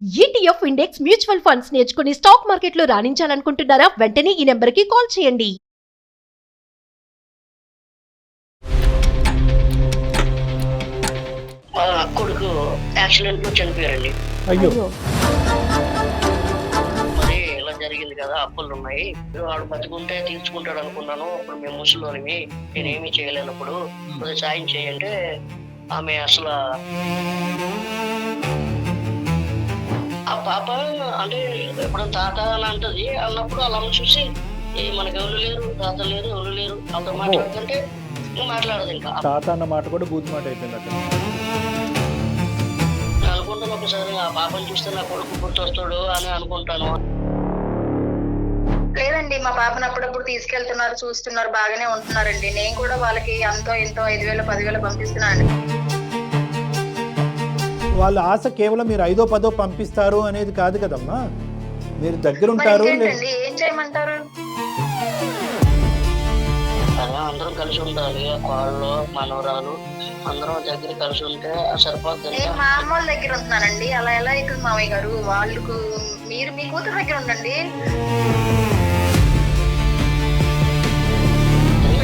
ETF index mutual funds నేర్చుకుని stock మార్కెట్లో రాణించాలనుకుంటున్నారా? వెంటనే ఈ నెంబర్కి కాల్ చేయండి. మా కొడుకు యాక్సిడెంట్ లో చనిపోయారండి. అయ్యో మరి ఇలా జరిగింది కదా, అప్పులు ఉన్నాయి, వాడు బతుకుంటే తీర్చుకుంటాడు అనుకున్నాను. ఇప్పుడు మేము ముసలోనివి, నేనేమి చేయలేనప్పుడు కొద్దిగా సాయం చేయంటే ఆమె అసలు ఆ పాప అంటే ఎప్పుడు తాత అని అంటది. అన్నప్పుడు అలా చూసి మనకి ఎవరు లేరు, తాత లేరు, ఎవరు లేరు, వాళ్ళతో మాట్లాడుతుంటే మాట్లాడదు. ఇంకా తాత అన్న మాట కూడా బూత్ మాట అయిపోయింది అక్కడ. అనుకుంటాను ఒకసారి ఆ పాపను చూస్తే నా కొడుకు గుర్తొస్తాడు అని అనుకుంటాను. లేదండి, మా పాపను అప్పుడప్పుడు తీసుకెళ్తున్నారు, చూస్తున్నారు, బాగానే ఉంటున్నారండి. నేను కూడా వాళ్ళకి ఎంతో 5,000 10,000 పంపిస్తున్నాను. వాళ్ళ ఆశ కేవలం మీరు 5దో 10దో పంపిస్తారు అనేది కాదు కదమ్మా, మీరు దగ్గర ఉంటారు. ఏం చేయమంటారు? అలా అందరం కలిసి ఉండాలి. వాళ్ళు మనవరాలు అందరం దగ్గర కలిసి ఉంటే సరిపోతుంది. నేను మా అమ్మ వాళ్ళ దగ్గర ఉంటున్నానండి. అలా ఎలా అవుతుంది మామయ్య గారు? వాళ్ళకు మీరు మీ కూతురు దగ్గర ఉండండి.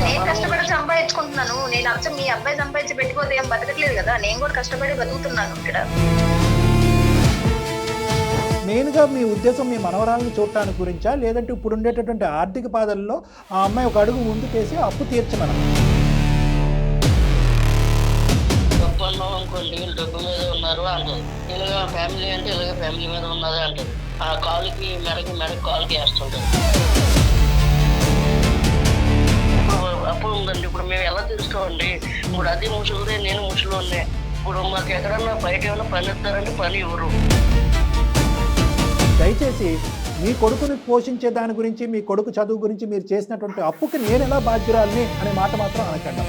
నేను కష్టపడి సంపాదించుకుంటున్నాను. నేను అచ్చం మీ అబ్బాయి సంపాదించి పెట్టుకోతే ఏం బతకట్లేదు కదా, నేను కూడా కష్టపడి బతుకుతున్నాను ఇక్కడ. మెయిన్గా మీ ఉద్దేశం మీ మనవరాలను చూడటానికి గురించా, లేదంటే ఇప్పుడు ఉండేటటువంటి ఆర్థిక బాధల్లో ఆ అమ్మాయి ఒక అడుగు ముందుకేసి అప్పు తీర్చమన? డబ్బు అన్నాం అనుకోండి, వీళ్ళు డబ్బు మీద ఉన్నారు అంటారు. ఇలాగ ఫ్యామిలీ అంటే ఇలాగ ఫ్యామిలీ మీద ఉన్నదే అంటారు. ఆ కాలుకి మెడకి కాలుకి వేస్తుంటారు. అప్పుడు ఉందండి. ఇప్పుడు మేము ఎలా తెలుసుకోండి? ఇప్పుడు అది ముసలిదే, నేను ముసలినే. ఇప్పుడు మాకు ఎక్కడన్నా బయట ఏమైనా పని ఇస్తారంటే పని ఇవ్వరు. దయచేసి మీ కొడుకుని పోషించే దాని గురించి, మీ కొడుకు చదువు గురించి మీరు చేసినటువంటి అప్పుకి నేను ఎలా బాధ్యురాలని అనే మాట మాత్రం అనకండి.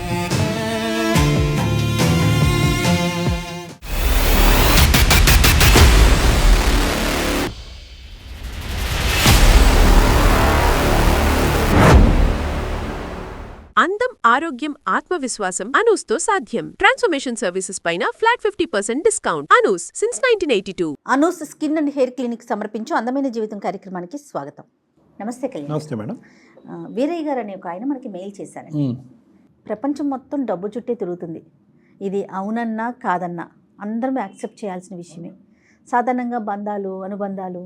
అందం, ఆరోగ్యం, ఆత్మవిశ్వాసం అనూస్తో సాధ్యం. ట్రాన్స్ఫర్మేషన్ సర్వీసెస్ పైన flat 50% discount. Anoos since 1982. Anoos skin and hair clinic సమర్పించు అందమైన జీవితం కార్యక్రమానికి స్వాగతం. నమస్తే కళ్యాణ్. నమస్తే మేడం. వీరయ్య గారు అనే ఒక ఆయన మనకి మెయిల్ చేశారండి. ప్రపంచం మొత్తం డబ్బు చుట్టే తిరుగుతుంది. ఇది అవునన్నా కాదన్నా అందరం యాక్సెప్ట్ చేయాల్సిన విషయమే. సాధారణంగా బంధాలు, అనుబంధాలు,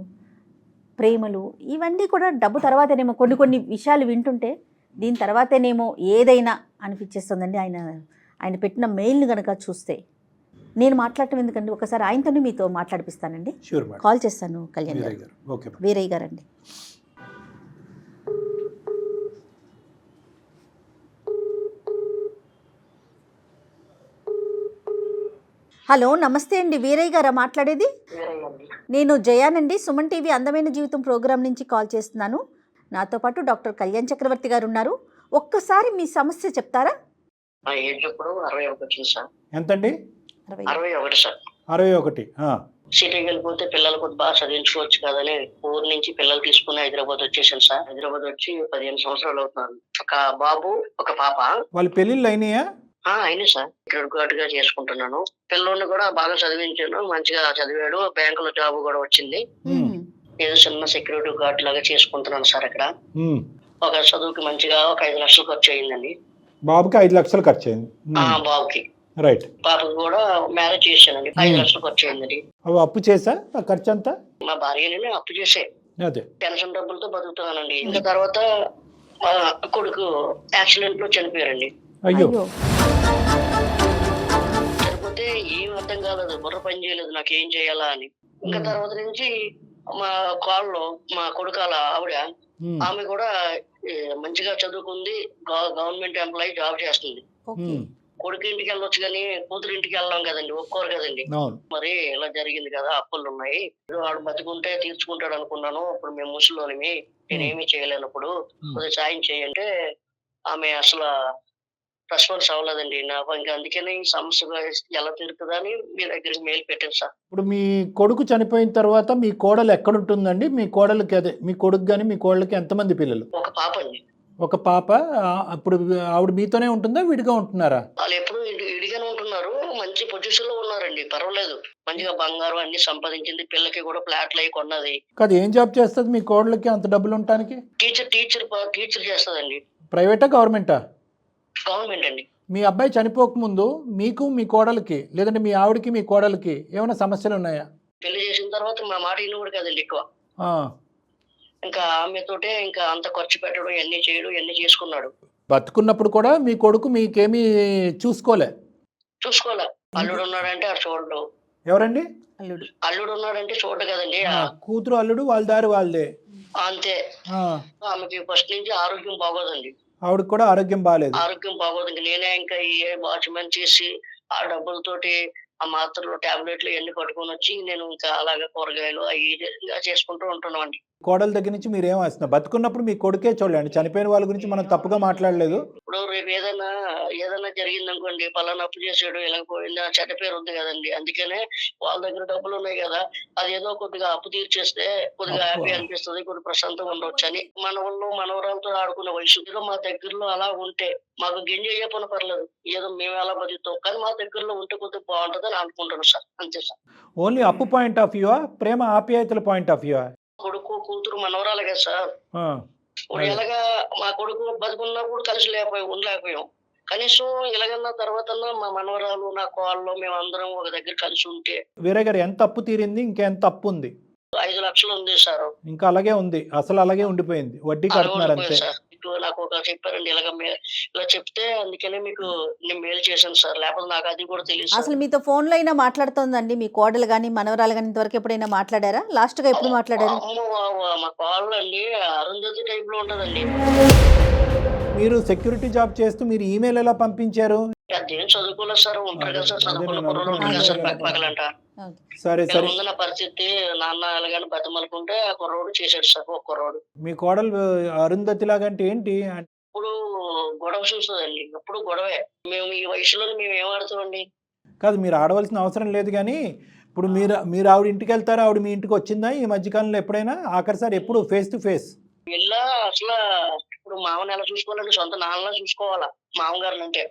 ప్రేమలు ఇవన్నీ కూడా డబ్బు తర్వాతనేమో కొన్ని విషయాలు వింటుంటే దీని తర్వాతనేమో ఏదైనా అనిపించేస్తుందండి. ఆయన పెట్టిన మెయిల్ని కనుక చూస్తే నేను మాట్లాడటం ఎందుకండి, ఒకసారి ఆయనతోనే మీతో మాట్లాడిపిస్తానండి. కాల్ చేస్తాను కళ్యాణ్ గారు. వీరయ్య గారు అండి. హలో, నమస్తే అండి. వీరయ్య గారా మాట్లాడేది? నేను జయానండి, సుమన్ టీవీ అందమైన జీవితం ప్రోగ్రాం నుంచి కాల్ చేస్తున్నాను. నాతో పాటు డాక్టర్ కళ్యాణ్ చక్రవర్తి గారు ఉన్నారు. ఒక్కసారి మీ సమస్య చెప్తారా? ఎంతండి? 61 సార్. 61. సిటీకి వెళ్ళిపోతే పిల్లలు కొద్ది బాగా చదివించుకోవచ్చు కదని ఊరు నుంచి పిల్లలు తీసుకుని హైదరాబాద్ వచ్చేసాను సార్. హైదరాబాద్ వచ్చి 15 సంవత్సరాలు అవుతున్నారు. ఒక బాబు, ఒక పాప. వాళ్ళ పెళ్ళిళ్ళు అయినాయా? అయినా సార్. క్రెడిట్ కార్డ్ గా చేసుకుంటున్నాను. పిల్లోని కూడా బాగా చదివించాను, మంచిగా చదివాడు. బ్యాంకులో జాబ్ కూడా వచ్చింది. ఏదో చిన్న సెక్యూరిటీ గార్డ్ లాగా చేసుకుంటున్నాను సార్ అక్కడ. ఒక చదువుకి మంచిగా ఒక 5 లక్షలు ఖర్చు అయిందండి. బాబుకి 5 లక్షలు ఖర్చు అయింది. బాబుకి. రైట్. పాపకి కూడా మ్యారేజ్ చేశానండి. 5 లక్షలు ఖర్చు అయిందండి. అప్పు చేసా? ఆ ఖర్చు అంతా మా భార్యని అప్పు చేసే పెన్షన్ డబ్బులతో బతుకుతున్నానండి. ఇంకా తర్వాత మా కొడుకు యాక్సిడెంట్ లో చనిపోయారండి. అయ్యో. చనిపోతే ఏం అర్థం కాలేదు, బుర్ర పని చేయలేదు నాకేం చేయాలా అని. ఇంకా తర్వాత నుంచి మా కాల్లో మా కొడుకాల ఆవిడ, ఆమె కూడా మంచిగా చదువుకుంది, గవర్నమెంట్ ఎంప్లాయీ జాబ్ చేస్తుంది. కొడుకు ఇంటికి వెళ్ళొచ్చు కానీ కూతురు ఇంటికి వెళ్ళాం కదండి, ఒప్పుకోరు కదండి. మరి ఇలా జరిగింది కదా, అప్పులు ఉన్నాయి, వాడు బతుకుంటే తీర్చుకుంటాడు అనుకున్నాను. ఇప్పుడు మేము ముసలోనివి, నేనేమి చేయలేనప్పుడు కొద్దిగా సాయం చేయంటే ఆమె అసలు రెస్పాన్స్ అవ్వలేదండి. ఇంకా అందుకని ఈ సమస్య ఎలా తీరుతుందా అని మీ దగ్గరికి మెయిల్ పెట్టాను సార్. ఇప్పుడు మీ కొడుకు చనిపోయిన తర్వాత మీ కోడలు ఎక్కడుంటుందండి? మీ కోడలికి అదే మీ కొడుకు కానీ మీ కోడలికి ఎంతమంది పిల్లలు? ఒక పాప అండి. ఒక పాప. అప్పుడు ఆవిడ మీతోనే ఉంటుందా, విడిగా ఉంటున్నారా? వాళ్ళు ఎప్పుడు విడిగానే ఉంటున్నారు. మంచి పొజిషన్ లో ఉన్నారండి, పర్వాలేదు. మంచిగా బంగారం అన్ని సంపాదించింది, పిల్లకి కూడా ఫ్లాట్లు అయి కొన్నది. కాదు, ఏం జాబ్ చేస్తుంది మీ కోడలికి అంత డబ్బులు ఉండటానికి? టీచర్ చేస్తదండి. ప్రైవేటా గవర్నమెంటా? గవర్నమెంట్ అండి. మీ అబ్బాయి చనిపోకముందు మీకు మీ కోడలికి లేదంటే మీ ఆవిడకి మీ కోడలికి ఏమైనా సమస్యలు ఉన్నాయా? పెళ్లి చేసిన తర్వాత మా మాట ఇన్ని కూడా కదండి ఎక్కువ. ఆ, ఇంకా ఆమెతోటే ఇంకా అంత ఖర్చు పెట్టడం, ఇవన్నీ చేయడం, ఇవన్నీ చేసుకున్నాడు. బతుకున్నప్పుడు కూడా మీ కొడుకు మీకేమీ చూసుకోలే? చూసుకోలే. అల్లుడు ఉన్నాడంటే అది చూడడు. ఎవరండి? అల్లుడు. అల్లుడు ఉన్నాడంటే చూడడు కదండి. కూతురు అల్లుడు వాళ్ళ దారి వాళ్ళదే. అంతే. ఆ, ఆమెకి ఫస్ట్ నుంచి ఆరోగ్యం బాగోదండి. ఆవిడకి కూడా ఆరోగ్యం బాగాలేదు. ఆరోగ్యం బాగోదు. ఇంక నేనే ఇంకా ఈ వాచ్మెన్ చేసి ఆ డబ్బులతోటి ఆ మాత్రలు, టాబ్లెట్లు ఇవన్నీ పట్టుకొని వచ్చి నేను ఇంకా అలాగే కూరగాయలు అవి ఇలా చేసుకుంటూ ఉంటున్నాం అండి. కోడల దగ్గర నుంచి మీరు ఏం వస్తున్నారు? బతుకున్నప్పుడు మీ కొడుకే చూడండి, చనిపోయిన వాళ్ళ గురించి మనం తప్పుగా మాట్లాడలేదు. ఇప్పుడు రేపు ఏదైనా జరిగింది అనుకోండి, పలానా అప్పు చేసాడు, ఇలా పోయింది, ఆ చెడ్డ పేరు ఉంది కదండి. అందుకనే వాళ్ళ దగ్గర డబ్బులు ఉన్నాయి కదా, అది ఏదో కొద్దిగా అప్పు తీర్చేస్తే కొద్దిగా హ్యాపీ అనిపిస్తుంది, కొద్దిగా ప్రశాంతంగా ఉండొచ్చు అని. మనవళ్ళు మనవరాలతో ఆడుకునే వయసు ఏదో మా దగ్గరలో అలా ఉంటే మాకు గింజ చెప్పని పర్లేదు, ఏదో మేము ఎలా బతుకుతాం, కానీ మా దగ్గరలో ఉంటే కొద్దిగా బాగుంటుంది అని అనుకుంటాను సార్. అంతే సార్. ఓన్లీ అప్పు పాయింట్ ఆఫ్ వ్యూవా, ప్రేమ ఆప్యాయతల పాయింట్ ఆఫ్ వ్యూవా? కొడుకు కూతురు మనవరాలు కదా సార్. ఇప్పుడు ఎలాగా మా కొడుకు బతుకున్నప్పుడు కలిసి ఉండలేకపోయాం, కనీసం ఇలాగన్నా తర్వాత మా మనవరాలు నా కోళ్ళు మేము అందరం ఒక దగ్గర కలిసి ఉంటే. వేరే గారు ఎంత అప్పు తీరింది, ఇంకెంత అప్పు ఉంది? 5 లక్షలు ఉంది సార్. ఇంకా అలాగే ఉంది, అసలు అలాగే ఉండిపోయింది, వడ్డీ కడుతున్నారు అంతే. నాకు ఒక చెప్పారండి ఇలా చెప్తే అందుకనే మీకు నేను మెయిల్ చేశాను సార్, లేకపోతే నాకు అది కూడా తెలియదు. అసలు మీతో ఫోన్లో అయినా మాట్లాడుతోందండి మీ కోడలు కానీ మనవరాలు కానీ? ఇంతవరకు ఎప్పుడైనా మాట్లాడారా? లాస్ట్గా ఎప్పుడు మాట్లాడారు? మా కాళ్ళు అండి అరుంధతి టైప్ లో ఉంటదండి. మీరు సెక్యూరిటీ జాబ్ చేస్తూ మీరు ఈమెయిల్ ఎలా పంపించారు? అదేం చదువుకోలేదు సార్, ఉంటారు కదా సార్, చదువుకున్న కుర్రలు ఉంటారు కదా సార్, పక్కలంట. సరే సరే. ముందు నా పరిస్థితి నాన్న ఎలాగని బతిమలుకుంటే ఆ కుర్రోడు చేశాడు సార్. ఒక కుర్రోడు. మీ కోడలు అరుంధతి లాగా అంటే ఏంటి? ఇప్పుడు గొడవ చూస్తుందండి, ఎప్పుడు గొడవే. మేము ఈ వయసులో మేము ఏమాడుతామండి? కాదు, మీరు ఆడవలసిన అవసరం లేదు, కానీ ఇప్పుడు మీరు ఆవిడ ఇంటికి వెళ్తారా? ఆవిడ మీ ఇంటికి వచ్చిందా ఈ మధ్యకాలంలో ఎప్పుడైనా? ఆఖరిసారి ఎప్పుడు ఫేస్ టు ఫేస్? ఇలా అసలు ఇప్పుడు మామని ఎలా చూసుకోవాలంటే సొంత నాన్నలా చూసుకోవాలా మామగారిని అంటే.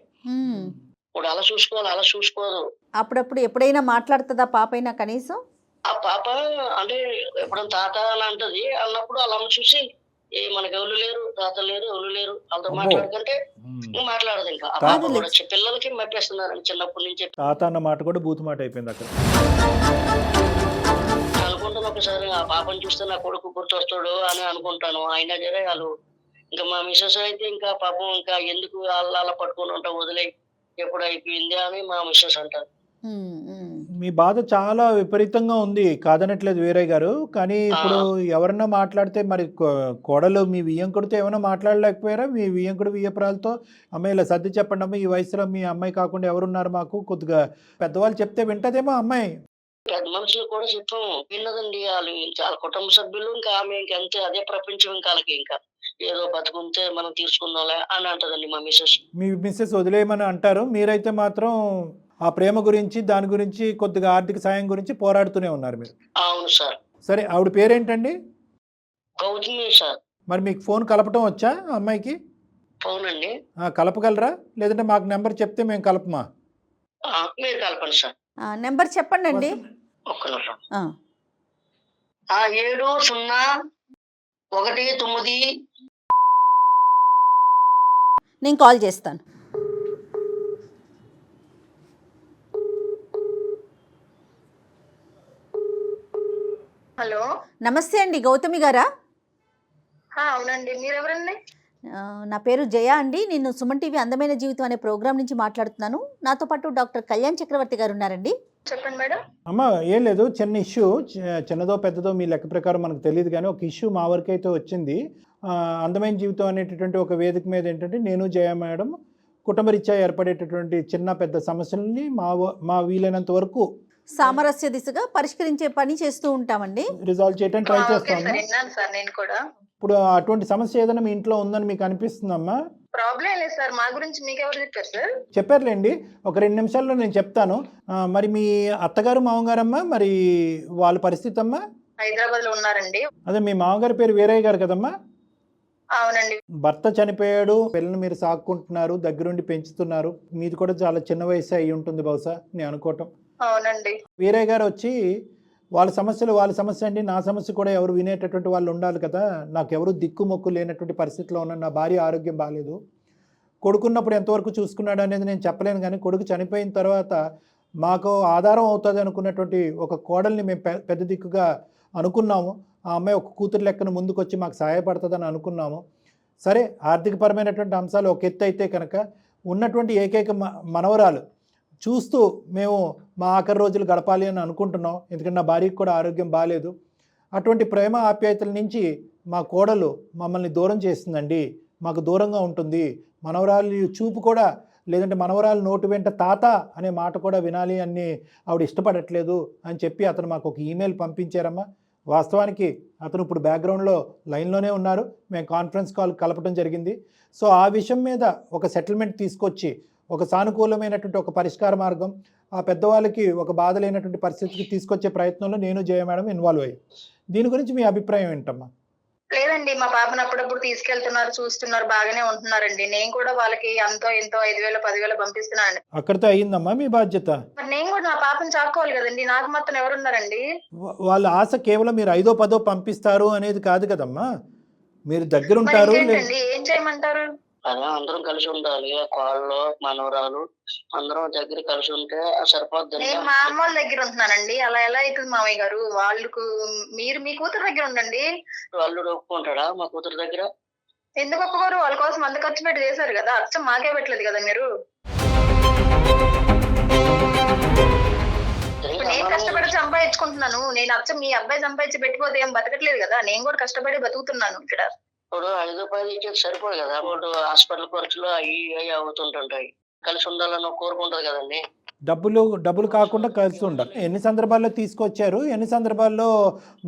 ఇప్పుడు అలా చూసుకోవాలి, అలా చూసుకోదు. అప్పుడప్పుడు ఎప్పుడైనా మాట్లాడుతుందా పాప అయినా కనీసం? ఆ పాప అంటే ఎప్పుడైనా తాత అని అంటది, అన్నప్పుడు అలా చూసి మనకి ఎవరు లేరు, తాత లేరు, ఎవరు లేరు, వాళ్ళతో మాట్లాడుకుంటే మాట్లాడదు. ఇంకా ఆ పాప కూడా పిల్లలకి మెప్పేస్తున్నారు చిన్నప్పటి నుంచి. తాత అన్న మాట కూడా బూతు మాట అయిపోయింది అక్కడ. అనుకుంటాను ఒకసారి ఆ పాపను చూస్తే నా కొడుకు గుర్తొస్తాడు అని అనుకుంటాను. అయినా సరే వాళ్ళు ఇంకా మా మిస్సెస్ అయితే ఇంకా పాపం ఇంకా ఎందుకు అలా పట్టుకొని ఉంటాం, వదిలే ఎప్పుడు అయిపోయింది అని మా మిస్సెస్ అంటారు. మీ బాధ చాలా విపరీతంగా ఉంది, కాదనట్లేదు వీరయ్య గారు. కానీ ఇప్పుడు ఎవరన్నా మాట్లాడితే మరి కోడలు మీ వియ్యంకుడితో ఏమైనా మాట్లాడలేకపోయారా? మీ వియ్యంకుడు వియ్యపురాలతో అమ్మాయి ఇలా సర్ది చెప్పండి అమ్మ, ఈ వయసులో మీ అమ్మాయి కాకుండా ఎవరున్నారు మాకు, కొద్దిగా పెద్దవాళ్ళు చెప్తే వింటదేమో అమ్మాయి. పెద్ద మనుషులు కూడా చెప్పాం, విన్నదండి. వాళ్ళు చాలా కుటుంబ సభ్యులు ఇంకా ఆమె ఇంకంతే, అదే ప్రపంచం. ఇంకా వాళ్ళకి ఇంకా ఏదో బతుకుంటే మనం తీసుకుందాంలే అని అంటదండి మా మిస్సెస్. మీ మిస్సెస్ వదిలేయమని అంటారు, మీరైతే మాత్రం ఆ ప్రేమ గురించి దాని గురించి కొద్దిగా ఆర్థిక సాయం గురించి పోరాడుతూనే ఉన్నారు మీరు. అవును సార్. సరే, ఆవిడ పేరేంటండి? గౌతమి సార్. మరి మీకు ఫోన్ కలపటం వచ్చా అమ్మాయికి? అవునండి. కలపగలరా? లేదంటే మాకు నెంబర్ చెప్తే మేము కలపమా? మీరు కలపండి సార్. నెంబర్ చెప్పండి అండి. ఒక్క నిమిషం. 7019. నేను కాల్ చేస్తాను. హలో, నమస్తే అండి, గౌతమి గారా? అవునండి, మీరెవరండి? నా పేరు జయ అండి. నేను సుమన్ టీవీ అందమైన జీవితం అనే ప్రోగ్రామ్ నుంచి మాట్లాడుతున్నాను. నాతో పాటు డాక్టర్ కళ్యాణ్ చక్రవర్తి గారు ఉన్నారండి. చెప్పండి మేడం. అమ్మ, ఏం లేదు, చిన్న ఇష్యూ, చిన్నదో పెద్దదో మీ లెక్క ప్రకారం మనకు తెలియదు, కానీ ఒక ఇష్యూ మా వరకు అయితే వచ్చింది. అందమైన జీవితం అనేటటువంటి ఒక వేదిక మీద ఏంటంటే నేను జయ మేడం కుటుంబరీత్యా ఏర్పడేటటువంటి చిన్న పెద్ద సమస్యలని మా వీలైనంత వరకు సామరస్య దిశగా పరిష్కరించే పని చేస్తూ ఉంటామండి. రిజాల్వ్ చేయడానికి ట్రై చేస్తాము. ఇప్పుడు అటువంటి సమస్య ఏదైనా మీ ఇంట్లో ఉందని మీకు అనిపిస్తుందమ్మా? ప్రాబ్లం లేదు సార్, మా గురించి మీకు ఎవరు చెప్పారు సార్? చెప్పారులేండి, ఒక 2 నిమిషాల్లో నేను చెప్తాను. మరి మీ అత్తగారు మామగారమ్మా, మరి వాళ్ళ పరిస్థితి అమ్మా? హైదరాబాద్ లో ఉన్నారండి. అదే మీ మామగారి పేరు వీరయ్య గారు కదమ్మా? అవునండి. భర్త చనిపోయాడు, పిల్లల్ని మీరు సాక్కుంటున్నారు, దగ్గరుండి పెంచుతున్నారు. మీది కూడా చాలా చిన్న వయసు అయి ఉంటుంది బహుశా నేను అనుకోవటం. అవునండి. వీరయ్య గారు వచ్చి వాళ్ళ సమస్యలు వాళ్ళ సమస్య అండి, నా సమస్య కూడా ఎవరు వినేటటువంటి వాళ్ళు ఉండాలి కదా, నాకెవరు దిక్కు మొక్కు లేనటువంటి పరిస్థితిలో ఉన్నాను, నా భార్య ఆరోగ్యం బాగాలేదు, కొడుకున్నప్పుడు ఎంతవరకు చూసుకున్నాడు అనేది నేను చెప్పలేను, కానీ కొడుకు చనిపోయిన తర్వాత మాకు ఆధారం అవుతుంది అనుకున్నటువంటి ఒక కోడల్ని మేము పెద్ద దిక్కుగా అనుకున్నాము. ఆ అమ్మాయి ఒక కూతురు లెక్కన ముందుకొచ్చి మాకు సహాయపడుతుందని అనుకున్నాము. సరే, ఆర్థికపరమైనటువంటి అంశాలు ఒక ఎత్తు అయితే కనుక ఉన్నటువంటి ఏకైక మనవరాలు చూస్తూ మేము మా ఆఖరి రోజులు గడపాలి అని అనుకుంటున్నాం. ఎందుకంటే నా భార్యకు కూడా ఆరోగ్యం బాగాలేదు. అటువంటి ప్రేమ ఆప్యాయతల నుంచి మా కోడలు మమ్మల్ని దూరం చేస్తుందండి, మాకు దూరంగా ఉంటుంది, మనవరాలు చూపు కూడా లేదంటే మనవరాలు నోటు వెంట తాత అనే మాట కూడా వినాలి అని ఆవిడ ఇష్టపడట్లేదు అని చెప్పి అతను మాకు ఒక ఈమెయిల్ పంపించారమ్మా. వాస్తవానికి అతను ఇప్పుడు బ్యాక్గ్రౌండ్లో లైన్లోనే ఉన్నారు, మేము కాన్ఫరెన్స్ కాల్ కలపడం జరిగింది. సో ఆ విషయం మీద ఒక సెటిల్మెంట్ తీసుకొచ్చి ఒక సానుకూలమైనటువంటి ఒక పరిష్కార మార్గం ఆ పెద్దవాళ్ళకి ఒక బాధ లేనటువంటి పరిస్థితికి తీసుకొచ్చే ప్రయత్నంలో నేను జయ మేడం ఇన్వాల్వ్ అయ్యాను. దీని గురించి మీ అభిప్రాయం ఏంటమ్మా? లేదండి, మా పాపను అప్పుడప్పుడు తీసుకెళ్తున్నారు, చూస్తున్నారు, బాగానే ఉంటున్నారండి. నేను కూడా వాళ్ళకి ఎంతో 5,000 10,000 పంపిస్తున్నానండి. అక్కడితో అయ్యిందమ్మా మీ బాధ్యత? మరి నేను కూడా నా పాపను చాక్కోవాలి కదండి, నాకు మాత్రం ఎవరున్నారండి? వాళ్ళ ఆశ కేవలం మీరు 5దో 10దో పంపిస్తారు అనేది కాదు కదమ్మా, మీరు దగ్గరుంటారు. ఏం చేయమంటారు? అదే అందరం కలిసి ఉండాలి, కాళ్ళు మనవరాలు అందరం దగ్గర కలిసి ఉంటే సరిపోద్ది. నేను మా అమ్మ వాళ్ళ దగ్గర ఉంటున్నానండి, అలా ఎలా అవుతుంది మామయ్య గారు? వాళ్ళకు మీరు మీ కూతురు దగ్గర ఉండండి. వాళ్ళు ఒప్పుకుంటాడా మా కూతురు దగ్గర? ఎందుకు ఒప్పుకోరు? వాళ్ళ కోసం అంత ఖర్చు పెట్టి చేశారు కదా, అచ్చం మాకే పెట్టలేదు కదా మీరు. నేను కష్టపడి సంపాదించుకుంటున్నాను, నేను అచ్చం మీ అబ్బాయి సంపాదించి పెట్టిపోతే ఏం బతకట్లేదు కదా, నేను కూడా కష్టపడి బతుకుతున్నాను ఇక్కడ. ఇప్పుడు 5 రూపాయలు ఇచ్చేది సరిపోదు కదా, ఇప్పుడు హాస్పిటల్ ఖర్చులు అవి అవుతుంటుంటాయి. కలిసి ఉండాలని కోరుకుంటది కదండి. డబ్బులు కాకుండా కలిసి ఉండాలి. ఎన్ని సందర్భాల్లో తీసుకొచ్చారు, ఎన్ని సందర్భాల్లో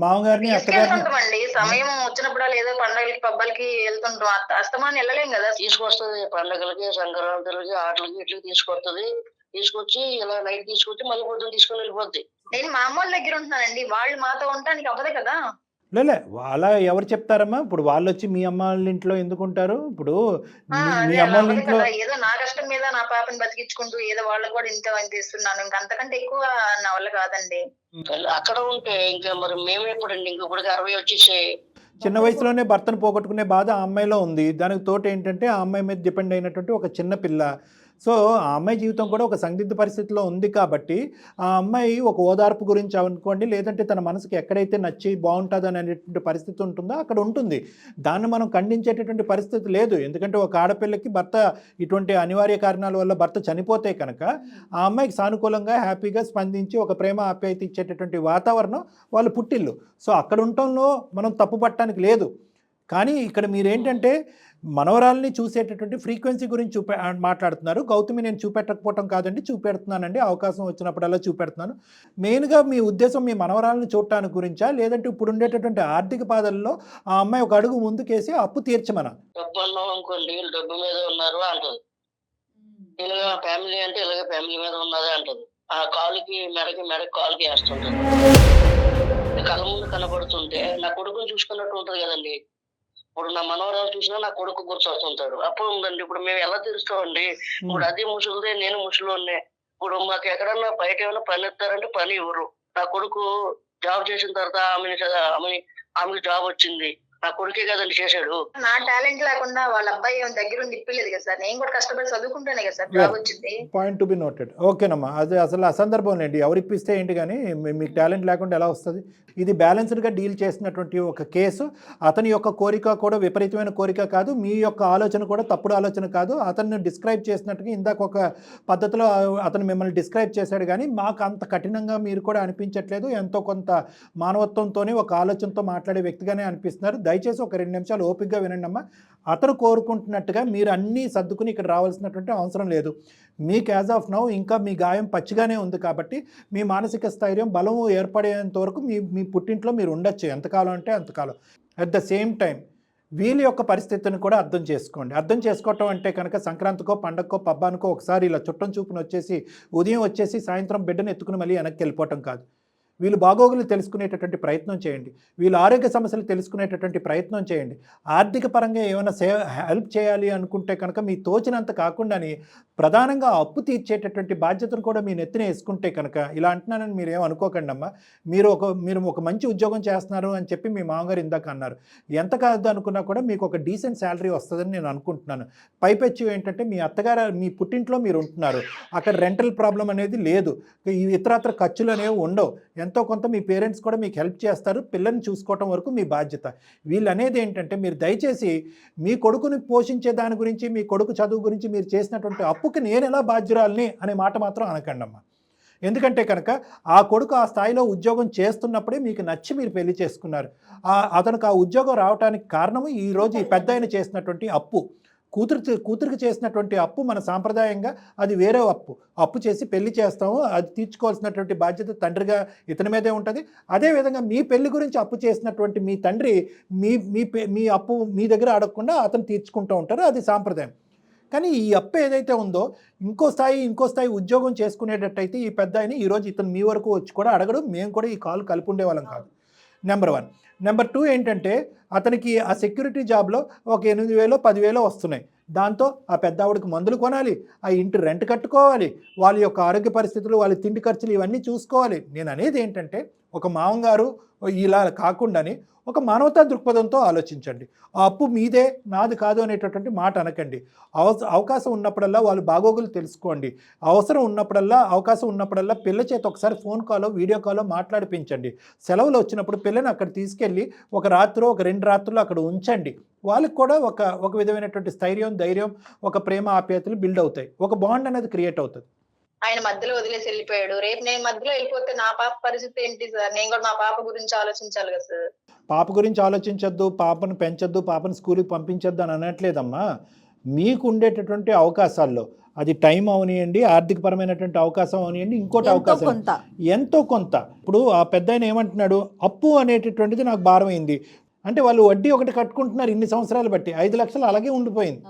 మామగారిని తీసుకెళ్తుంటామండి, సమయం వచ్చినప్పుడు ఏదో పండుగలకి పబ్బాలకి వెళ్తుంటాం, అస్తమాన్ని వెళ్ళలేం కదా. తీసుకొస్తుంది పండుగలకి, సంక్రాంతులకి, ఆటలకి ఇట్లకి తీసుకొస్తుంది. తీసుకొచ్చి ఇలా నైట్ తీసుకొచ్చి మళ్ళీ పొద్దున్న తీసుకొని వెళ్ళిపోద్ది. నేను మా అమ్మ వాళ్ళ దగ్గర ఉంటున్నానండి, వాళ్ళు మాతో ఉండడానికి అవ్వదు కదా. లేలే, అలా ఎవరు చెప్తారమ్మా? ఇప్పుడు వాళ్ళు వచ్చి మీ అమ్మ వాళ్ళ ఇంట్లో ఎందుకు ఉంటారు? ఇప్పుడు మీ అమ్మ వాళ్ళ ఇంట్లో ఏదో నా కష్టం మీద నా పాపని బతికించుకుంటూ ఏదో వాళ్ళకి కూడా ఇంత ఇస్తున్నాను, ఇంకా అంతకంటే ఎక్కువ నా వల్ల కాదండి. అక్కడ ఉంటే ఇంకా మరి మేము ఎప్పుడండి, ఇంకొకటికి 60 వచ్చేసి చిన్న వయసులోనే భర్తను పోగొట్టుకునే బాధ ఆ అమ్మాయిలో ఉంది. దానికి తోట ఏంటంటే ఆ అమ్మాయి మీద డిపెండ్ అయినటువంటి ఒక చిన్న పిల్ల. సో ఆ అమ్మాయి జీవితం కూడా ఒక సందిగ్ధ పరిస్థితిలో ఉంది కాబట్టి ఆ అమ్మాయి ఒక ఓదార్పు గురించి అనుకోండి, లేదంటే తన మనసుకి ఎక్కడైతే నచ్చి బాగుంటుంది అనేటువంటి పరిస్థితి ఉంటుందో అక్కడ ఉంటుంది. దాన్ని మనం ఖండించేటటువంటి పరిస్థితి లేదు. ఎందుకంటే ఒక ఆడపిల్లకి భర్త ఇటువంటి అనివార్య కారణాల వల్ల భర్త చనిపోతే కనుక ఆ అమ్మాయికి సానుకూలంగా హ్యాపీగా స్పందించి ఒక ప్రేమ ఆప్యాయత ఇచ్చేటటువంటి వాతావరణం వాళ్ళు పుట్టిల్లు. సో అక్కడ ఉండటంలో మనం తప్పు పట్టడానికి లేదు. కానీ ఇక్కడ మీరేంటంటే మనవరాల్ని చూసేటటువంటి ఫ్రీక్వెన్సీ గురించి మాట్లాడుతున్నారు. గౌతమి నేను చూపెట్టకపోవటం కాదండి, చూపెడుతున్నానండి, అవకాశం వచ్చినప్పుడల్లా చూపెడుతున్నాను. మెయిన్గా మీ ఉద్దేశం మీ మనవరాలను చూడటానికి గురించా, లేదంటే ఇప్పుడు ఉండేటటువంటి ఆర్థిక బాధల్లో ఆ అమ్మాయి ఒక అడుగు ముందుకేసి అప్పు తీర్చమనా? డబ్బు అన్నాం అనుకోండి, డబ్బు మీద ఉన్నారు అంటది. ఇలాగ ఫ్యామిలీ అంటే ఇలాగ ఫ్యామిలీ మీద ఉన్నదే అంటది. ఆ కాలుకి మెడకి కాలుకి వేస్తుంటది. కళ్ళ ముందు కనబడుతుంటే నా కొడుకుని చూసుకున్నట్టు ఉంటది కదండి. ఇప్పుడు నా మనవరాలు చూసినా నా కొడుకు గుర్తొస్తుంటాడు. అప్పుడు ఉందండి, ఇప్పుడు మేము ఎలా తీరుస్తామండి? ఇప్పుడు అది ముసలిదే, నేను ముసలినే. ఇప్పుడు మాకు ఎక్కడన్నా బయట ఏమైనా పని ఇస్తారంటే పని ఇవ్వరు. నా కొడుకు జాబ్ చేసిన తర్వాత ఆమెకి జాబ్ వచ్చింది, నా కొడుకే కదండి చేశాడు. నా టాలెంట్ లేకుండా వాళ్ళ అబ్బాయి దగ్గరుండి ఇప్పలేదు కదా సార్, నేను కూడా కష్టపడి చదువుకుంటేనే కదా సార్ జాబ్ వచ్చింది. Point to be noted. ఓకేనమ్మా, అది అసలు అసందర్భం లేండి. ఎవరు ఇప్పిస్తే ఏంటి, కానీ మీకు టాలెంట్ లేకుండా ఎలా వస్తుంది? ఇది బ్యాలెన్స్డ్గా డీల్ చేసినటువంటి ఒక కేసు. అతని యొక్క కోరిక కూడా విపరీతమైన కోరిక కాదు, మీ యొక్క ఆలోచన కూడా తప్పుడు ఆలోచన కాదు. అతన్ని డిస్క్రైబ్ చేసినట్టుగా ఇందాక ఒక పద్ధతిలో అతను మిమ్మల్ని డిస్క్రైబ్ చేశాడు, కానీ మాకు అంత కఠినంగా మీరు కూడా అనిపించట్లేదు. ఎంతో కొంత మానవత్వంతోనే ఒక ఆలోచనతో మాట్లాడే వ్యక్తిగానే అనిపిస్తున్నారు. దయచేసి ఒక 2 నిమిషాలు ఓపికగా వినండి అమ్మా. అతను కోరుకుంటున్నట్టుగా మీరు అన్నీ సర్దుకుని ఇక్కడ రావాల్సినటువంటి అవసరం లేదు. మీకు యాజ్ ఆఫ్ నౌ ఇంకా మీ గాయం పచ్చిగానే ఉంది కాబట్టి మీ మానసిక స్థైర్యం బలం ఏర్పడేంత వరకు మీ పుట్టింట్లో మీరు ఉండొచ్చు, ఎంతకాలం అంటే అంతకాలం. అట్ ద సేమ్ టైం వీళ్ళ యొక్క పరిస్థితిని కూడా అర్థం చేసుకోండి. అర్థం చేసుకోవటం అంటే కనుక సంక్రాంతికో పండగకో పబ్బానికో ఒకసారి ఇలా చుట్టం చూపుని వచ్చేసి ఉదయం వచ్చేసి సాయంత్రం బిడ్డను ఎత్తుకుని మళ్ళీ వెనక్కి వెళ్ళిపోవటం కాదు. వీళ్ళు బాగోగులు తెలుసుకునేటటువంటి ప్రయత్నం చేయండి, వీళ్ళ ఆరోగ్య సమస్యలు తెలుసుకునేటటువంటి ప్రయత్నం చేయండి. ఆర్థిక పరంగా ఏమైనా హెల్ప్ చేయాలి అనుకుంటే కనుక మీ తోచినంత కాకుండాని ప్రధానంగా అప్పు తీర్చేటటువంటి బాధ్యతను కూడా మీ నెత్తిన వేసుకుంటే కనుక, ఇలా అంటున్నానని మీరు ఏమనుకోకండి అమ్మా, మీరు ఒక మంచి ఉద్యోగం చేస్తున్నారు అని చెప్పి మీ మామగారు ఇందాక అన్నారు. ఎంత కాదు అనుకున్నా కూడా మీకు ఒక డీసెంట్ శాలరీ వస్తుందని నేను అనుకుంటున్నాను. పైపెచ్చు ఏంటంటే మీ అత్తగారు మీ పుట్టింట్లో మీరు ఉంటున్నారు, అక్కడ రెంటల్ ప్రాబ్లం అనేది లేదు, ఇతరత్ర ఖర్చులు అనేవి ఉండవు, ఎంతో కొంత మీ పేరెంట్స్ కూడా మీకు హెల్ప్ చేస్తారు, పిల్లల్ని చూసుకోవటం వరకు మీ బాధ్యత. వీళ్ళు అనేది ఏంటంటే మీరు దయచేసి మీ కొడుకుని పోషించే దాని గురించి, మీ కొడుకు చదువు గురించి మీరు చేసినటువంటి అప్పుకి నేను ఎలా బాధ్యురాలని అనే మాట మాత్రం అనకండి అమ్మా. ఎందుకంటే కనుక ఆ కొడుకు ఆ స్థాయిలో ఉద్యోగం చేస్తున్నప్పుడే మీకు నచ్చి మీరు పెళ్లి చేసుకున్నారు. అతనికి ఆ ఉద్యోగం రావడానికి కారణము ఈరోజు ఈ పెద్ద ఆయన చేసినటువంటి అప్పు. కూతురికి చేసినటువంటి అప్పు మన సాంప్రదాయంగా అది వేరే అప్పు చేసి పెళ్లి చేస్తాము, అది తీర్చుకోవాల్సినటువంటి బాధ్యత తండ్రిగా ఇతని మీదే ఉంటుంది. అదేవిధంగా మీ పెళ్లి గురించి అప్పు చేసినటువంటి మీ తండ్రి మీ అప్పు మీ దగ్గర అడగకుండా అతను తీర్చుకుంటూ ఉంటారు, అది సాంప్రదాయం. కానీ ఈ అప్పు ఏదైతే ఉందో ఇంకో స్థాయి ఉద్యోగం చేసుకునేటట్టయితే ఈ పెద్ద ఆయన ఈరోజు ఇతను మీ వరకు వచ్చి కూడా అడగడు, మేము కూడా ఈ కాల్ కలిపి ఉండేవాళ్ళం కాదు. నెంబర్ 1. నెంబర్ 2 ఏంటంటే అతనికి ఆ సెక్యూరిటీ జాబ్లో ఒక 8,000 10,000 వస్తున్నాయి. దాంతో ఆ పెద్ద ఆవిడకి మందులు కొనాలి, ఆ ఇంటి రెంట్ కట్టుకోవాలి, వాళ్ళ యొక్క ఆరోగ్య పరిస్థితులు, వాళ్ళ తిండి ఖర్చులు ఇవన్నీ చూసుకోవాలి. నేను అనేది ఏంటంటే ఒక మామగారు ఇలా కాకుండాని ఒక మానవతా దృక్పథంతో ఆలోచించండి. ఆ అప్పు మీదే నాది కాదు అనేటటువంటి మాట అనకండి. అవకాశం ఉన్నప్పుడల్లా వాళ్ళు బాగోగులు తెలుసుకోండి. అవకాశం ఉన్నప్పుడల్లా పిల్ల చేత ఒకసారి ఫోన్ కాలో వీడియో కాలో మాట్లాడిపించండి. సెలవులు వచ్చినప్పుడు పిల్లని అక్కడ తీసుకెళ్ళి ఒక రాత్రో ఒక 2 రాత్రులు అక్కడ ఉంచండి. వాళ్ళకి కూడా ఒక విధమైనటువంటి స్థైర్యం, ధైర్యం, ఒక ప్రేమ ఆప్యాయతలు బిల్డ్ అవుతాయి, ఒక బాండ్ అనేది క్రియేట్ అవుతుంది. ఆయన మధ్యలో వదిలేసి వెళ్ళిపోయాడు, రేపు నేను మధ్యలో వెళ్ళిపోతే నా పాప పరిస్థితి ఏంటి సార్? నేను కూడా మా పాప గురించి ఆలోచించాలి కదా సార్. పాప గురించి ఆలోచించొద్దు, పాపను పెంచొద్దు, పాపను స్కూల్కి పంపించొద్దు అని అనట్లేదమ్మా. మీకు ఉండేటటువంటి అవకాశాల్లో అది టైం అవనియండి, ఆర్థికపరమైనటువంటి అవకాశం అవనియండి, ఇంకోటి అవకాశం ఎంతో కొంత. ఇప్పుడు ఆ పెద్ద ఆయన ఏమంటున్నాడు, అప్పు అనేటటువంటిది నాకు భారమైంది అంటే వాళ్ళు వడ్డీ ఒకటి కట్టుకుంటున్నారు ఇన్ని సంవత్సరాలు బట్టి, 5 లక్షలు అలాగే ఉండిపోయింది.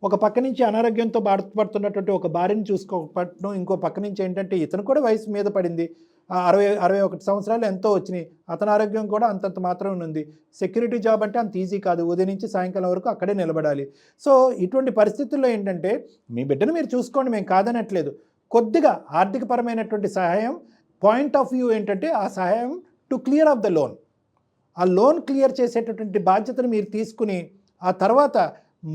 ఒక పక్క నుంచి అనారోగ్యంతో బాధపడుతున్నటువంటి ఒక భార్యని చూసుకోకపోవడం, ఇంకో పక్క నుంచి ఏంటంటే ఇతను కూడా వయసు మీద పడింది, 61 సంవత్సరాలు ఎంతో వచ్చినాయి, అతని ఆరోగ్యం కూడా అంతంత మాత్రమే ఉంది. సెక్యూరిటీ జాబ్ అంటే అంత ఈజీ కాదు, ఉదయం నుంచి సాయంకాలం వరకు అక్కడే నిలబడాలి. సో ఇటువంటి పరిస్థితుల్లో ఏంటంటే మీ బిడ్డను మీరు చూసుకోండి, మేము కాదనట్లేదు. కొద్దిగా ఆర్థికపరమైనటువంటి సహాయం పాయింట్ ఆఫ్ వ్యూ ఏంటంటే ఆ సహాయం to clear of the loan, ఆ లోన్ క్లియర్ చేసేటటువంటి బాధ్యతను మీరు తీసుకుని ఆ తర్వాత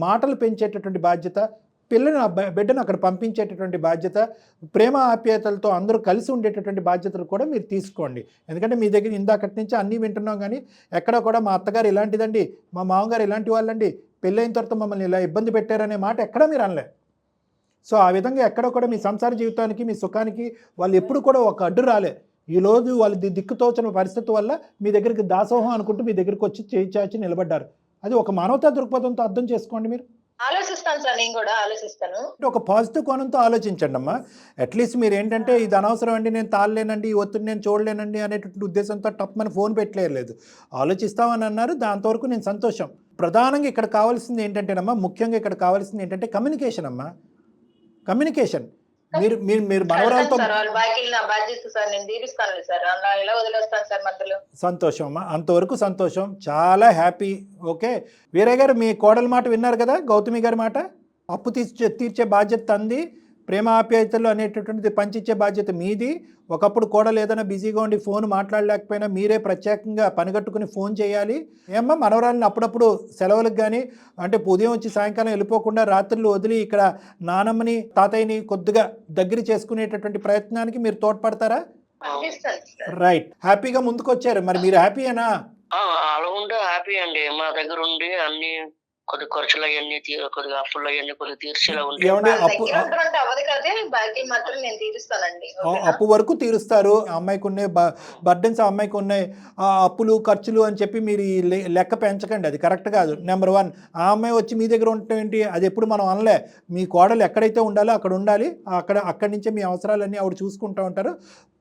మాటలు పెంచేటటువంటి బాధ్యత, బిడ్డను అక్కడ పంపించేటటువంటి బాధ్యత, ప్రేమ ఆప్యాయతలతో అందరూ కలిసి ఉండేటటువంటి బాధ్యతలు కూడా మీరు తీసుకోండి. ఎందుకంటే మీ దగ్గర ఇందాకటి నుంచి అన్నీ వింటున్నాం, కానీ ఎక్కడ కూడా మా అత్తగారు ఇలాంటిదండి, మా మామగారు ఇలాంటి వాళ్ళండి, పెళ్ళైన తర్వాత మమ్మల్ని ఇలా ఇబ్బంది పెట్టారనే మాట ఎక్కడా మీరు అనలే. సో ఆ విధంగా ఎక్కడ కూడా మీ సంసార జీవితానికి, మీ సుఖానికి వాళ్ళు ఎప్పుడు కూడా ఒక అడ్డు రాలే. ఈరోజు వాళ్ళు దిక్కుతోచిన పరిస్థితి వల్ల మీ దగ్గరికి దాసోహం అనుకుంటూ మీ దగ్గరికి వచ్చి చేయి చాచి నిలబడ్డారు. అది ఒక మానవతా దృక్పథంతో అర్థం చేసుకోండి. మీరు ఆలోచిస్తాను సార్, నేను కూడా ఆలోచిస్తాను. ఒక పాజిటివ్ కోణంతో ఆలోచించండి అమ్మా. అట్లీస్ట్ మీరు ఏంటంటే ఇది అనవసరం అండి, నేను తాళలేనండి, ఈ ఒత్తిడి నేను చూడలేనండి అనేటువంటి ఉద్దేశంతో టప్మని ఫోన్ పెట్టలేదు, ఆలోచిస్తామని అన్నారు. దాంతవరకు నేను సంతోషం. ప్రధానంగా ఇక్కడ కావాల్సింది ఏంటంటేనమ్మా, ముఖ్యంగా ఇక్కడ కావాల్సింది ఏంటంటే కమ్యూనికేషన్ అమ్మా, కమ్యూనికేషన్. మీరు మనవరాలతో సంతోషం అమ్మా, అంతవరకు సంతోషం, చాలా హ్యాపీ. ఓకే వీరయ్య గారు, మీ కోడల మాట విన్నారు కదా, గౌతమి గారి మాట. అప్పు తీర్చే బాధ్యత తంది, ప్రేమ ఆప్యాయతలు అనేటటువంటిది పంచిచ్చే బాధ్యత మీది. ఒకప్పుడు కోడలు ఏదైనా బిజీగా ఉండి ఫోన్ మాట్లాడలేకపోయినా మీరే ప్రత్యేకంగా పనిగట్టుకుని ఫోన్ చేయాలి. ఏమ్మా మనవరాలని అప్పుడప్పుడు సెలవులకు కానీ అంటే ఉదయం వచ్చి సాయంకాలం వెళ్ళిపోకుండా రాత్రులు వదిలి ఇక్కడ నానమ్మని తాతయ్యని కొద్దిగా దగ్గర చేసుకునేటటువంటి ప్రయత్నానికి మీరు తోడ్పడతారా? రైట్, హ్యాపీగా ముందుకు వచ్చారు. మరి మీరు హ్యాపీయేనా? అలా ఉంటే హ్యాపీ అండి. మా దగ్గర ఉండి అన్ని కొద్ది ఖర్చులు అవన్నీ కొద్దిగా అప్పులు అవన్నీ కొద్దిగా తీర్చేలా ఉంటాయి. అప్పు వరకు తీరుస్తారు. అమ్మాయికి ఉన్నాయి బర్డెన్స్, అమ్మాయికి ఉన్నాయి అప్పులు ఖర్చులు అని చెప్పి మీరు లెక్క పెంచకండి, అది కరెక్ట్ కాదు. నెంబర్ 1, ఆ అమ్మాయి వచ్చి మీ దగ్గర ఉండటం ఏంటి, అది ఎప్పుడు మనం అనలే. మీ కోడలు ఎక్కడైతే ఉండాలో అక్కడ ఉండాలి, అక్కడి నుంచే మీ అవసరాలన్నీ ఆవిడ చూసుకుంటూ ఉంటారు.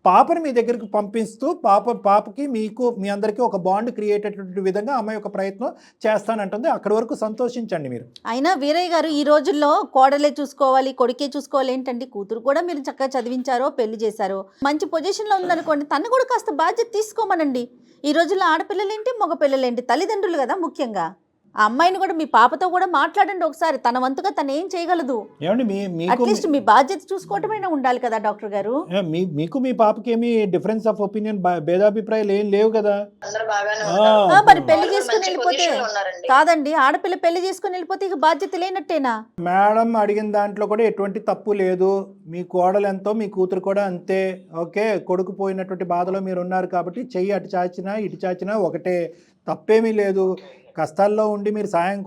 పాపని మీ దగ్గరికి పంపిస్తూ పాపకి మీకు మీ అందరికీ ఒక బాండ్ క్రియేట్ అయ్యేటువంటి విధంగా అమ్మాయి ఒక ప్రయత్నం చేస్తానంటుంది. అక్కడి వరకు సంతోషించండి మీరు. అయినా వీరయ్య గారు ఈ రోజుల్లో కోడలే చూసుకోవాలి, కొడుకే చూసుకోవాలి ఏంటండి? కూతురు కూడా మీరు చక్కగా చదివించారో, పెళ్లి చేశారో, మంచి పొజిషన్లో ఉందనుకోండి, తను కూడా కాస్త బాధ్యత తీసుకోమనండి. ఈ రోజుల్లో ఆడపిల్లలేంటి, మగ పిల్లలేంటి, తల్లిదండ్రులు కదా ముఖ్యంగా. ఆ అమ్మాయిని కూడా, మీ పాపతో కూడా మాట్లాడండి ఒకసారి. తన వంతుగా తను ఏం చేయగలదు, అట్లీస్ట్ మీ బాధ్యత చూసుకోవటమైనా ఉండాలి కదా డాక్టర్ గారు. మీకు మీ పాపకి ఏమి డిఫరెన్స్ ఆఫ్ ఒపీనియన్, భేదాభిప్రాయాలు ఏం లేవు కదా. మరి పెళ్లి చేసుకుని వెళ్ళిపోతే కాదండి, ఆడపిల్ల పెళ్లి చేసుకుని వెళ్ళిపోతే ఇక బాధ్యత లేనట్టేనా? మేడం అడిగిన దాంట్లో కూడా ఎటువంటి తప్పు లేదు. మీ కోడలు ఎంతో మీ కూతురు కూడా అంతే. ఓకే, కొడుకు పోయినటువంటి బాధలో మీరు ఉన్నారు కాబట్టి చెయ్యి అటు చాచినా ఇటు చాచినా ఒకటే, తప్పేమీ లేదు. కష్టాల్లో ఉండి మీరు సాయం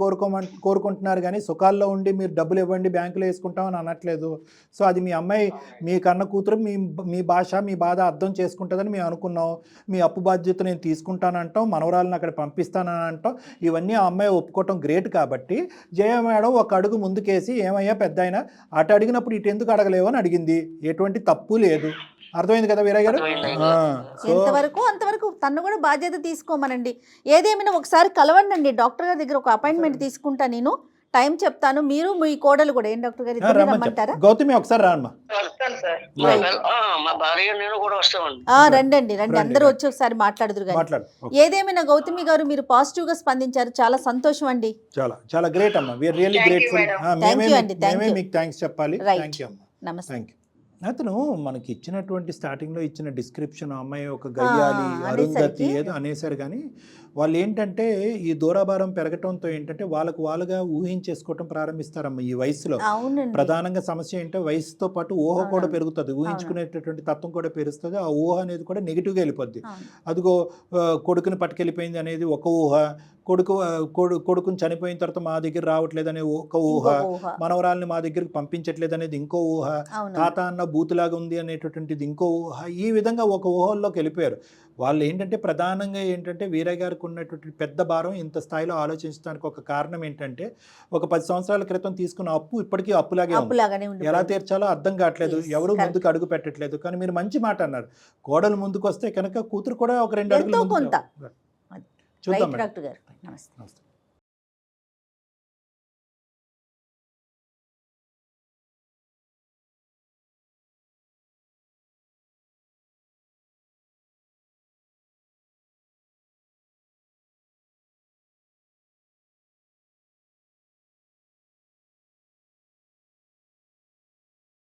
కోరుకుంటున్నారు కానీ సుఖాల్లో ఉండి మీరు డబ్బులు ఇవ్వండి బ్యాంకులో వేసుకుంటామని అనట్లేదు. సో అది మీ అమ్మాయి, మీ కన్న కూతురు మీ భాష, మీ బాధ అర్థం చేసుకుంటుందని మేము అనుకున్నాం. మీ అప్పు బాధ్యత నేను తీసుకుంటానంటాం, మనవరాలను అక్కడ పంపిస్తానని అంటాం. ఇవన్నీ ఆ అమ్మాయి ఒప్పుకోవటం గ్రేట్. కాబట్టి జయ మేడం ఒక అడుగు ముందుకేసి, ఏమయ్యా పెద్ద అయినా అటు అడిగినప్పుడు ఇటు ఎందుకు అడగలేవు అని అడిగింది. ఎటువంటి తప్పు లేదు. అర్థమైంది కదా వీరయ్య గారు? ఎంతవరకు అంతవరకు తను కూడా బాధ్యత తీసుకోమనండి. ఏదేమైనా ఒకసారి కలవండి డాక్టర్ గారి దగ్గర, ఒక అపాయింట్మెంట్ తీసుకుంటా, నేను టైం చెప్తాను. మీరు మీ కోడలు కూడా, ఏం డాక్టర్ గారు ఇద్దరు రమ్మంటారా? గౌతమి ఒకసారి రామ్మా. రండి అందరూ వచ్చి ఒకసారి మాట్లాడుదురు కానీ. ఏదేమైనా గౌతమి గారు మీరు పాజిటివ్ గా స్పందించారు, చాలా సంతోషం అండి. చాలా గ్రేట్ అమ్మా, వి ఆర్ రియల్లీ గ్రేట్ఫుల్. మేమే మీకు థ్యాంక్స్ చెప్పాలి. థాంక్యూ అమ్మా. నమస్తే. అతను మనకి ఇచ్చినటువంటి స్టార్టింగ్లో ఇచ్చిన డిస్క్రిప్షన్, అమ్మాయి ఒక గయ్యాలి, అరుంధతి ఏదో అనేసారు. కానీ వాళ్ళు ఏంటంటే ఈ దూరాభారం పెరగటంతో ఏంటంటే వాళ్ళుగా ఊహించేసుకోవటం ప్రారంభిస్తారమ్మ ఈ వయసులో. ప్రధానంగా సమస్య ఏంటంటే వయసుతో పాటు ఊహ కూడా పెరుగుతుంది, ఊహించుకునేటటువంటి తత్వం కూడా పెరుగుతుంది. ఆ ఊహ అనేది కూడా నెగిటివ్గా వెళ్ళిపోద్ది. అదిగో కొడుకుని పట్టుకెళ్ళిపోయింది అనేది ఒక ఊహ, కొడుకుని చనిపోయిన తర్వాత మా దగ్గర రావట్లేదు అనే ఒక ఊహ, మనవరాల్ని మా దగ్గరికి పంపించట్లేదు అనేది ఇంకో ఊహ, తాత అన్న బూతులాగా ఉంది అనేటటువంటిది ఇంకో ఊహ. ఈ విధంగా ఒక ఊహల్లోకి వెళ్ళిపోయారు వాళ్ళు. ఏంటంటే ప్రధానంగా ఏంటంటే వీరయ్య గారికి ఉన్నటువంటి పెద్ద భారం ఇంత స్థాయిలో ఆలోచించడానికి ఒక కారణం ఏంటంటే, ఒక 10 సంవత్సరాల క్రితం తీసుకున్న అప్పు ఇప్పటికీ అప్పులాగే ఉంది. ఎలా తీర్చాలో అర్థం కావట్లేదు, ఎవరు ముందుకు అడుగు పెట్టట్లేదు. కానీ మీరు మంచి మాట అన్నారు, కోడలు ముందుకు వస్తే కనుక కూతురు కూడా ఒక 2 అడుగులు చూద్దాం. డాక్టర్ గారు నమస్తే.